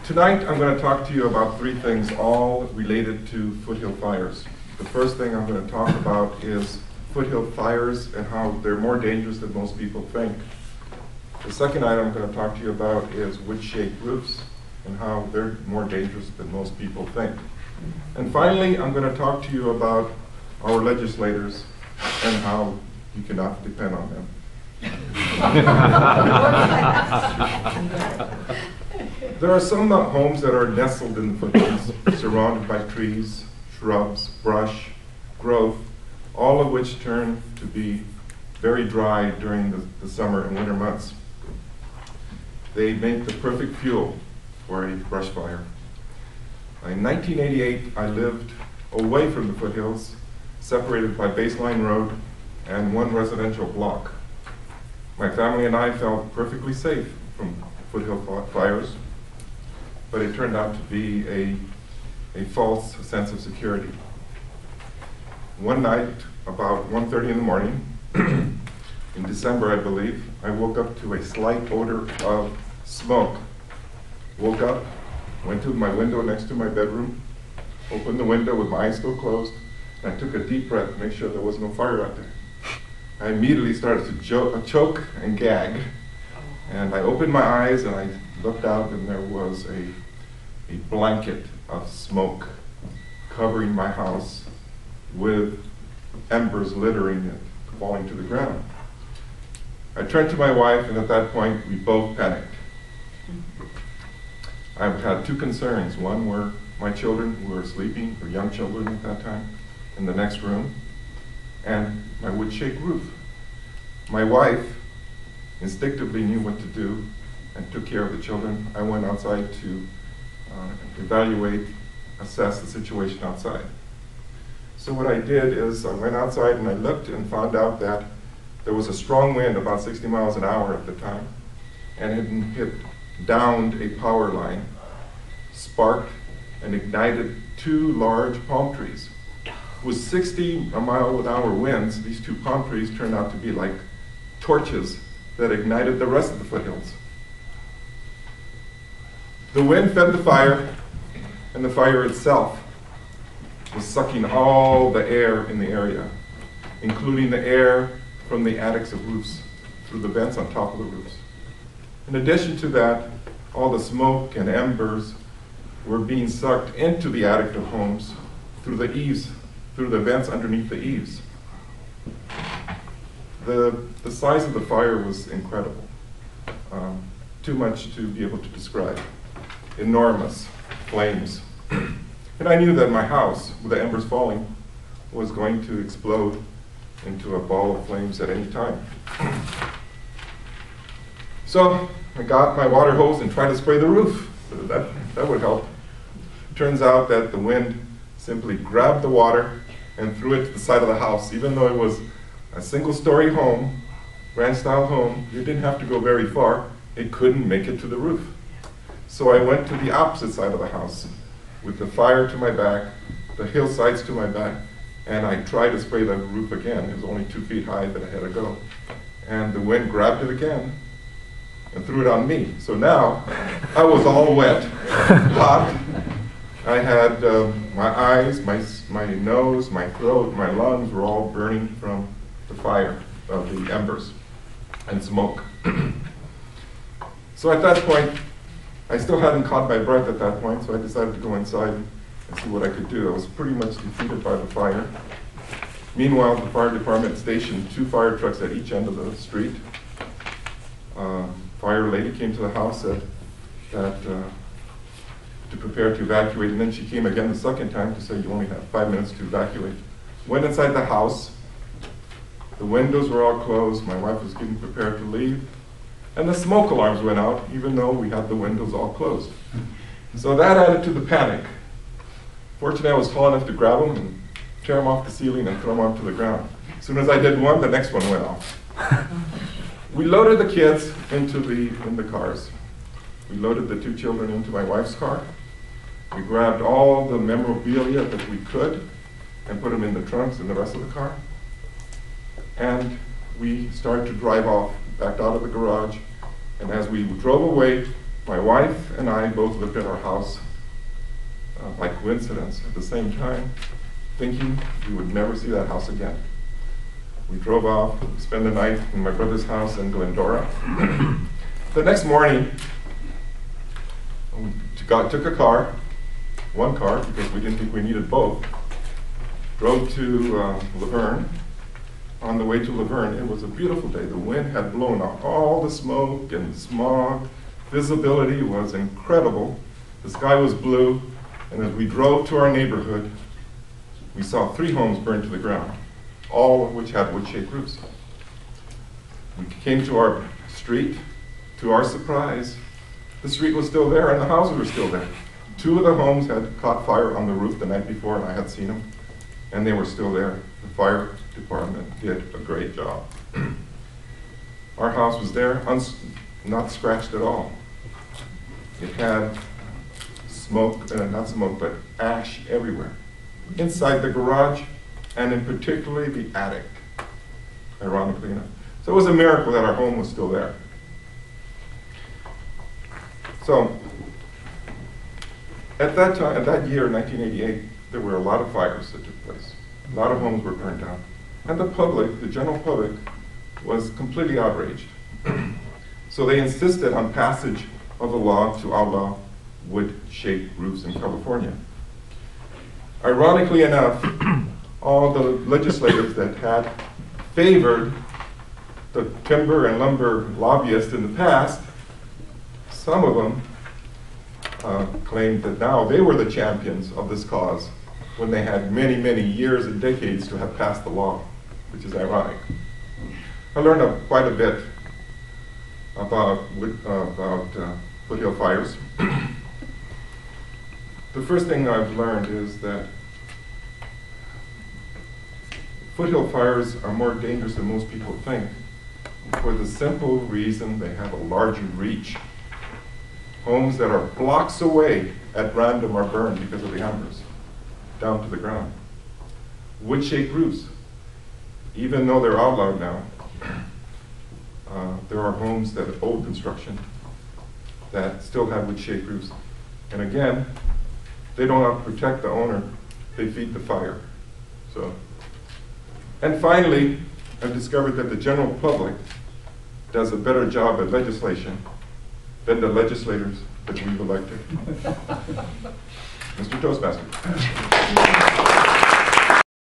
Tonight I'm going to talk to you about three things, all related to foothill fires. The first thing I'm going to talk about is foothill fires and how they're more dangerous than most people think. The second item I'm going to talk to you about is wood-shake roofs and how they're more dangerous than most people think. And finally, I'm going to talk to you about our legislators and how you cannot depend on them. There are some homes that are nestled in the foothills, surrounded by trees, shrubs, brush, growth, all of which turn to be very dry during the summer and winter months. They make the perfect fuel for a brush fire. In 1988, I lived away from the foothills, separated by Baseline Road and one residential block. My family and I felt perfectly safe from foothill fires, but it turned out to be a false sense of security. One night, about 1:30 in the morning, in December, I believe, I woke up to a slight odor of smoke. Woke up, went to my window next to my bedroom, opened the window with my eyes still closed, and I took a deep breath to make sure there was no fire out there. I immediately started to choke and gag, and I opened my eyes and I looked out, and there was a blanket of smoke covering my house with embers littering it, falling to the ground. I turned to my wife, and at that point we both panicked. I had two concerns. One were my children who were sleeping, or young children at that time, in the next room, and my wood-shake roof. My wife instinctively knew what to do and took care of the children. I went outside to evaluate, assess the situation outside. So what I did is I went outside and I looked and found out that there was a strong wind, about 60 miles an hour at the time, and it downed a power line, sparked and ignited two large palm trees. With 60-mile-an-hour winds, these two palm trees turned out to be like torches that ignited the rest of the foothills. The wind fed the fire, and the fire itself was sucking all the air in the area, including the air from the attics of roofs through the vents on top of the roofs. In addition to that, all the smoke and embers were being sucked into the attic of homes through the eaves, through the vents underneath the eaves. The size of the fire was incredible. Too much to be able to describe. Enormous flames. And I knew that my house, with the embers falling, was going to explode into a ball of flames at any time. So I got my water hose and tried to spray the roof. That would help. Turns out that the wind simply grabbed the water and threw it to the side of the house. Even though it was a single-story home, ranch-style home, you didn't have to go very far. It couldn't make it to the roof. So I went to the opposite side of the house with the fire to my back, the hillsides to my back, and I tried to spray the roof again. It was only 2 feet high, but I had to go. And the wind grabbed it again and threw it on me. So now I was all wet, hot. I had my eyes, my nose, my throat, my lungs were all burning from the fire of the embers and smoke. So at that point, I still hadn't caught my breath at that point, so I decided to go inside and see what I could do. I was pretty much defeated by the fire. Meanwhile, the fire department stationed 2 fire trucks at each end of the street. Fire lady came to the house, said that to prepare to evacuate, and then she came again the second time to say you only have 5 minutes to evacuate. Went inside the house. The windows were all closed. My wife was getting prepared to leave. And the smoke alarms went out, even though we had the windows all closed. So that added to the panic. Fortunately, I was tall enough to grab them and tear them off the ceiling and throw them onto the ground. As soon as I did one, the next one went off. We loaded the kids into the cars. We loaded the 2 children into my wife's car. We grabbed all the memorabilia that we could and put them in the trunks in the rest of the car. And we started to drive off, backed out of the garage, and as we drove away, My wife and I both lived in our house by coincidence at the same time, thinking we would never see that house again. We drove off, spent the night in my brother's house in Glendora. The next morning, we took a car, one car, because we didn't think we needed both, drove to Laverne. On the way to Laverne, it was a beautiful day. The wind had blown out all the smoke and smog. Visibility was incredible. The sky was blue, and as we drove to our neighborhood, we saw 3 homes burned to the ground, all of which had wood-shaped roofs. We came to our street. To our surprise, the street was still there and the houses were still there. 2 of the homes had caught fire on the roof the night before, and I had seen them, and they were still there. The fire department did a great job. Our house was there, not scratched at all. It had smoke, not smoke, but ash everywhere. Inside the garage, and in particularly the attic, ironically enough. So it was a miracle that our home was still there. So, at that time, at that year, 1988, there were a lot of fires that took place. A lot of homes were burned down. And the public, the general public, was completely outraged. So they insisted on passage of a law to outlaw wood-shaped roofs in California. Ironically enough, all the legislators that had favored the timber and lumber lobbyists in the past, some of them claimed that now they were the champions of this cause when they had many, many years and decades to have passed the law, which is ironic. I learned quite a bit about foothill fires. The first thing I've learned is that foothill fires are more dangerous than most people think for the simple reason they have a larger reach. Homes that are blocks away at random are burned because of the embers down to the ground. Wood-shaped roofs, even though they're outlawed now, there are homes that are old construction that still have wood-shaped roofs. And again, they don't protect the owner, they feed the fire. So, and finally, I've discovered that the general public does a better job at legislation than the legislators that we've elected. Mr. Toastmaster.